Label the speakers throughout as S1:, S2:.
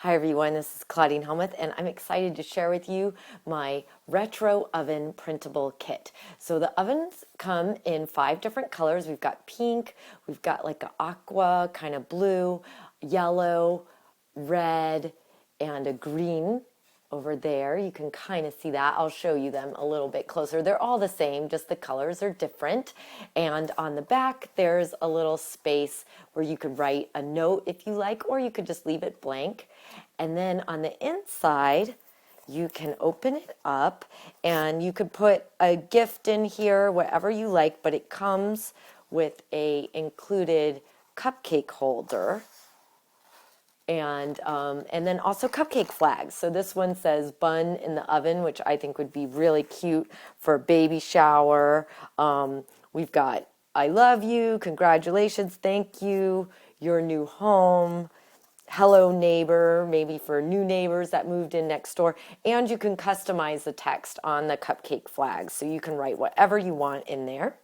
S1: Hi everyone, this is Claudine Helmuth and I'm excited to share with you my retro oven printable kit. So the ovens come in 5 different colors. We've got pink, we've got like an aqua, kind of blue, yellow, red, and a green over there. You can kind of see that. I'll show you them a little bit closer. They're all the same, just the colors are different. And on the back, there's a little space where you could write a note if you like, or you could just leave it blank. And then on the inside, you can open it up and you could put a gift in here, whatever you like, but it comes with a included cupcake holder. And then also cupcake flags. So this one says bun in the oven, which I think would be really cute for a baby shower. We've got I love you, congratulations, thank you, your new home, hello neighbor, maybe for new neighbors that moved in next door. And you can customize the text on the cupcake flags. So you can write whatever you want in there.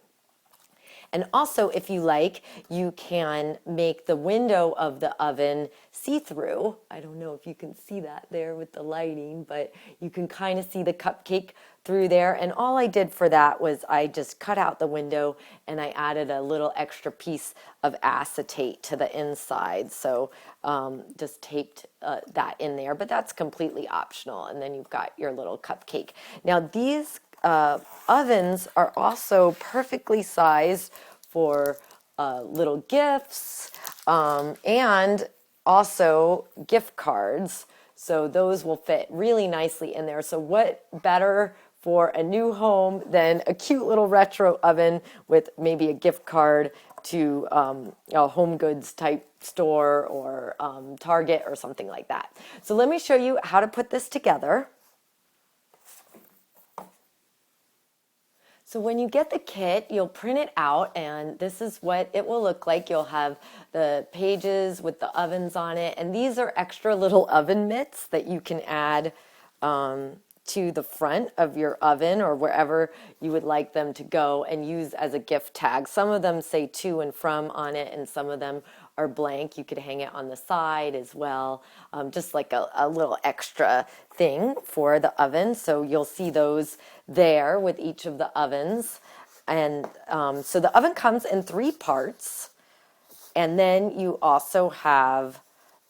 S1: And also, if you like, you can make the window of the oven see-through. I don't know if you can see that there with the lighting, but you can kind of see the cupcake through there. And all I did for that was I just cut out the window and I added a little extra piece of acetate to the inside. So just taped that in there, but that's completely optional. And then you've got your little cupcake. Now these ovens are also perfectly sized for little gifts and also gift cards. So those will fit really nicely in there. So what better for a new home than a cute little retro oven with maybe a gift card to a home goods type store or Target or something like that. So let me show you how to put this together. So when you get the kit, you'll print it out and this is what it will look like. You'll have the pages with the ovens on it, and these are extra little oven mitts that you can add to the front of your oven or wherever you would like them to go and use as a gift tag. Some of them say to and from on it and some of them are blank. You could hang it on the side as well, just like a little extra thing for the oven. So you'll see those there with each of the ovens. And so the oven comes in 3 parts. And then you also have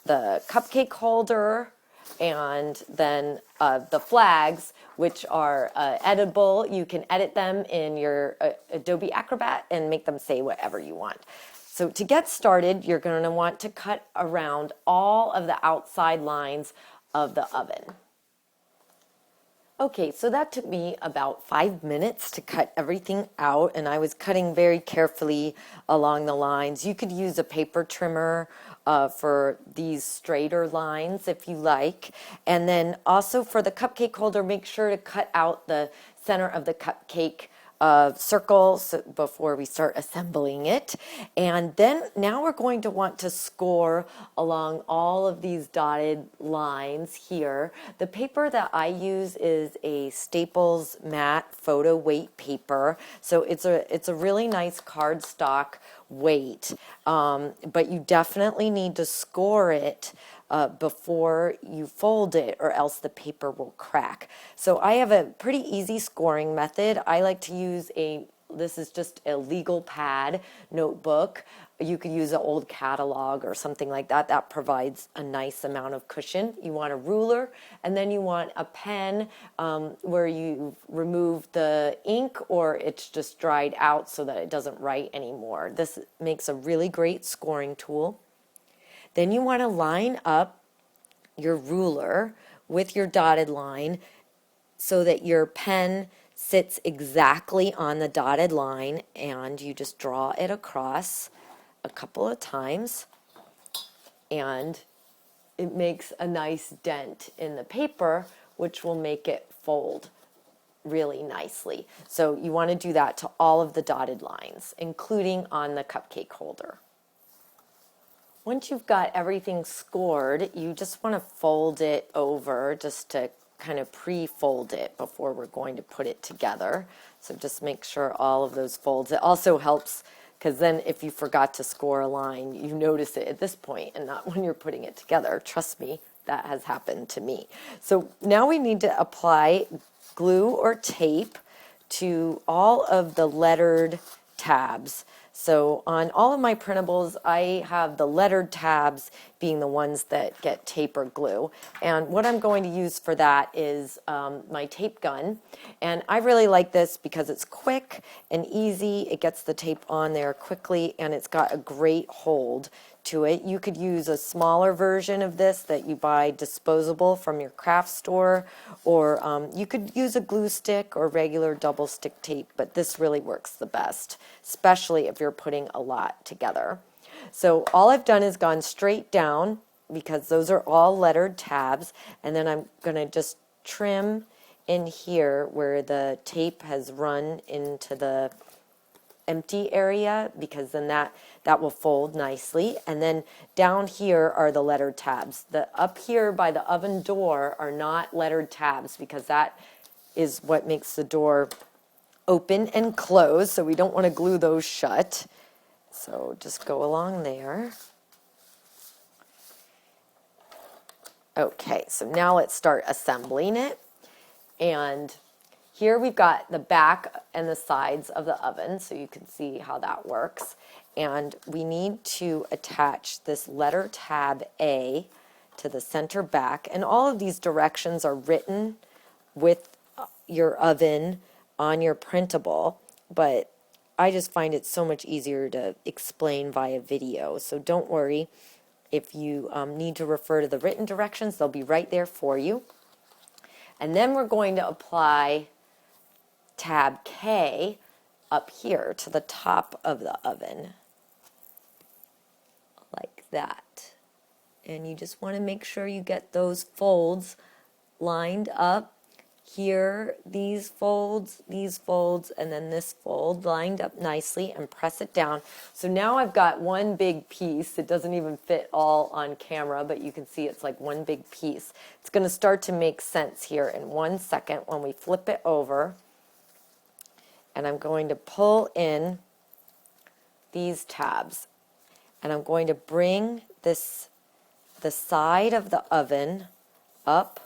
S1: the cupcake holder and then the flags, which are editable. You can edit them in your Adobe Acrobat and make them say whatever you want. So to get started, you're going to want to cut around all of the outside lines of the oven. Okay, so that took me about 5 minutes to cut everything out, and I was cutting very carefully along the lines. You could use a paper trimmer for these straighter lines if you like. And then also for the cupcake holder, make sure to cut out the center of the cupcake circles before we start assembling it. And then now we're going to want to score along all of these dotted lines here. The paper that I use is a Staples matte photo weight paper. So it's a really nice cardstock weight, but you definitely need to score it before you fold it or else the paper will crack. So I have a pretty easy scoring method. I like to use this is just a legal pad notebook. You could use an old catalog or something like that. That provides a nice amount of cushion. You want a ruler, and then you want a pen where you remove the ink or it's just dried out so that it doesn't write anymore. This makes a really great scoring tool. Then you want to line up your ruler with your dotted line so that your pen sits exactly on the dotted line, and you just draw it across a couple of times and it makes a nice dent in the paper, which will make it fold really nicely. So you want to do that to all of the dotted lines, including on the cupcake holder. Once you've got everything scored, you just want to fold it over just to kind of pre-fold it before we're going to put it together. So just make sure all of those folds. It also helps because then if you forgot to score a line, you notice it at this point and not when you're putting it together. Trust me, that has happened to me. So now we need to apply glue or tape to all of the lettered tabs. So on all of my printables, I have the lettered tabs being the ones that get tape or glue. And what I'm going to use for that is my tape gun. And I really like this because it's quick and easy. It gets the tape on there quickly, and it's got a great hold to it. You could use a smaller version of this that you buy disposable from your craft store, or you could use a glue stick or regular double stick tape, but this really works the best, especially if you're putting a lot together. So all I've done is gone straight down because those are all lettered tabs, and then I'm going to just trim in here where the tape has run into the empty area, because then that will fold nicely. And then down here are the lettered tabs. The up here by the oven door are not lettered tabs because that is what makes the door open and close, so we don't want to glue those shut. So just go along there. Okay, so now let's start assembling it. And here we've got the back and the sides of the oven, so you can see how that works. And we need to attach this letter tab A to the center back. And all of these directions are written with your oven on your printable, but I just find it so much easier to explain via video. So don't worry if you need to refer to the written directions, they'll be right there for you. And then we're going to apply tab K up here to the top of the oven, like that. And you just want to make sure you get those folds lined up. Here, these folds, and then this fold lined up nicely, and press it down. So now I've got one big piece. It doesn't even fit all on camera, but you can see it's like one big piece. It's going to start to make sense here in 1 second when we flip it over. And I'm going to pull in these tabs, and I'm going to bring the side of the oven up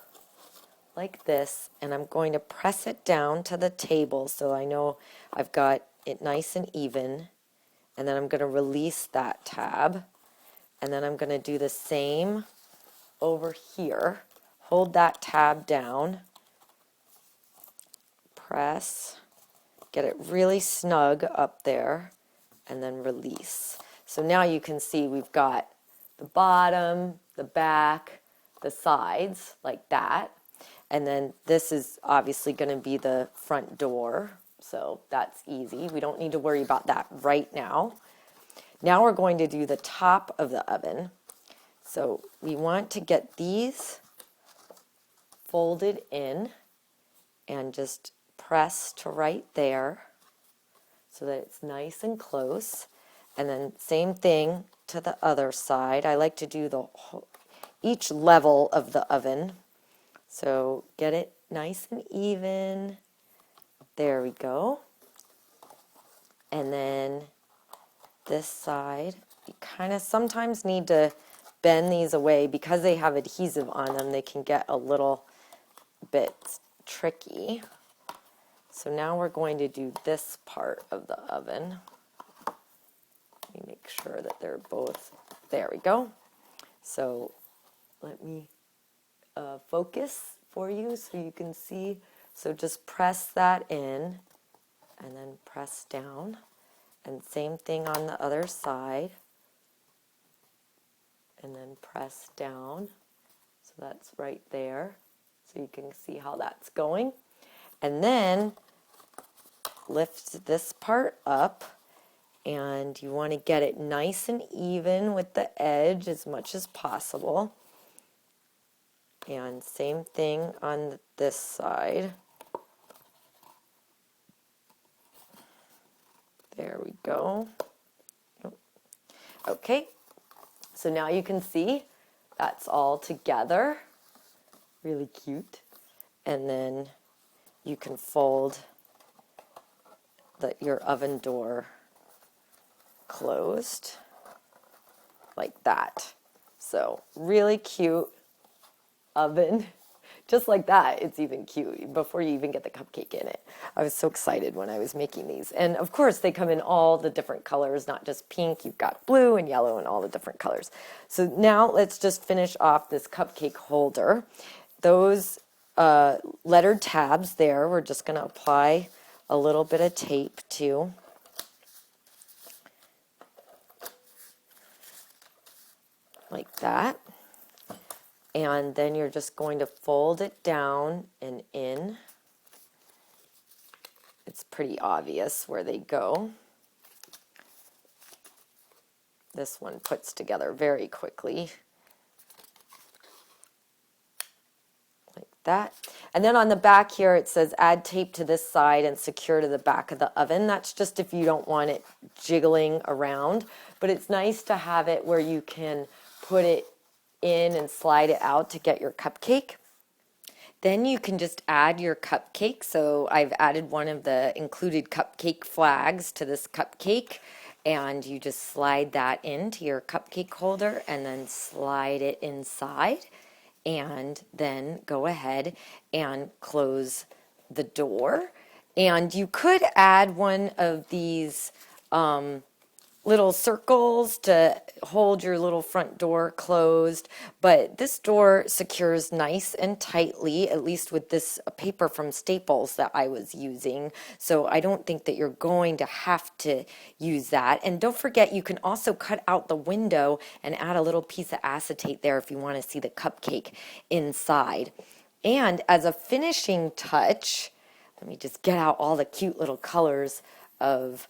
S1: like this, and I'm going to press it down to the table so I know I've got it nice and even. And then I'm going to release that tab, and then I'm going to do the same over here. Hold that tab down, press, get it really snug up there, and then release. So now you can see we've got the bottom, the back, the sides, like that. And then this is obviously going to be the front door, so that's easy. We don't need to worry about that right now. Now we're going to do the top of the oven. So we want to get these folded in and just press to right there so that it's nice and close. And then same thing to the other side. I like to do each level of the oven. So get it nice and even. There we go. And then this side, you kind of sometimes need to bend these away because they have adhesive on them. They can get a little bit tricky. So now we're going to do this part of the oven. Let me make sure that they're both, there we go. So let me focus for you so you can see. So just press that in and then press down, and same thing on the other side, and then press down. So that's right there, so you can see how that's going. And then lift this part up, and you want to get it nice and even with the edge as much as possible. And same thing on this side. There we go. Okay, so now you can see that's all together. Really cute. And then you can fold your oven door closed like that. So really cute. oven. Just like that, it's even cute before you even get the cupcake in it. I was so excited when I was making these. And of course, they come in all the different colors, not just pink. You've got blue and yellow and all the different colors. So now let's just finish off this cupcake holder. Those lettered tabs there, we're just going to apply a little bit of tape to. Like that. And then you're just going to fold it down and in. It's pretty obvious where they go. This one puts together very quickly. Like that. And then on the back here it says add tape to this side and secure to the back of the oven. That's just if you don't want it jiggling around. But it's nice to have it where you can put it in and slide it out to get your cupcake. Then you can just add your cupcake. So I've added one of the included cupcake flags to this cupcake, and you just slide that into your cupcake holder and then slide it inside, and then go ahead and close the door. And you could add one of these little circles to hold your little front door closed, but this door secures nice and tightly, at least with this paper from Staples that I was using. So I don't think that you're going to have to use that. And don't forget, you can also cut out the window and add a little piece of acetate there if you want to see the cupcake inside. And as a finishing touch, let me just get out all the cute little colors of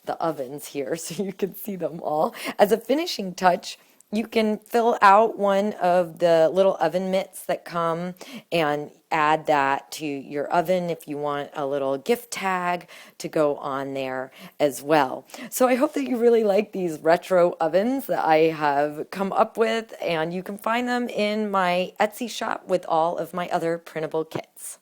S1: the ovens here so you can see them all. As a finishing touch, you can fill out one of the little oven mitts that come and add that to your oven if you want a little gift tag to go on there as well. So I hope that you really like these retro ovens that I have come up with, and you can find them in my Etsy shop with all of my other printable kits.